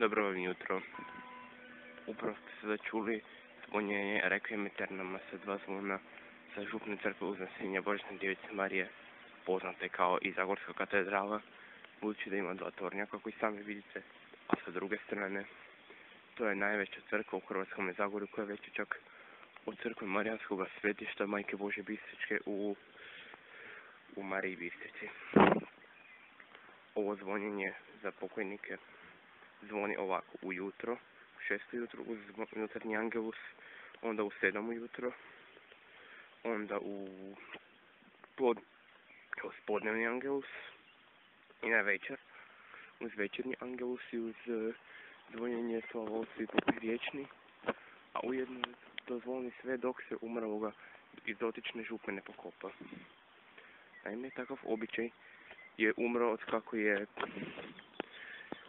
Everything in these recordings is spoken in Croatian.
Dobro vam jutro. Upravo ste sada čuli zvonjenje Requiem Aeternama sa 2 zvona sa župne crkve Uznesenja Božićne djevice Marije, poznate kao i Zagorska katedrala, budući da ima 2 tornjaka koji sami vidite, a sa druge strane to je najveća crkva u Hrvatskom Zagorju, koja je veća čak od crkve Marijanskog svetišta Majke Božje Bistričke u Mariji Bistrici. Ovo zvonjenje za pokojnike zvoni ovako ujutro, u 6 ujutro uz jutarnji angelus, onda u 7 ujutro, onda u spodnevni angelus i na večer uz večernji angelus i uz zvonjenje Slavosti vječni, a ujedno dozvoni sve dok se umrloga iz dotične župe ne pokopa. Naime, takav običaj je umro od kako je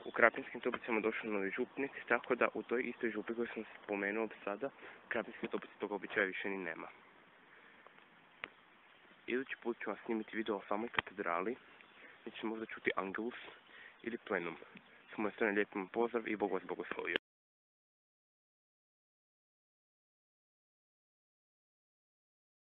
u Krapinskim Toplicama došao novi župnik, tako da u toj istoj župi koju sam spomenuo sada, Krapinske Toplice tog običaja više ni nema. Idući put ću vam snimiti video o samoj katedrali, gdje ćete možda čuti angelus ili plenum. S moje strane lijep vam pozdrav i Bog vas blagoslovio.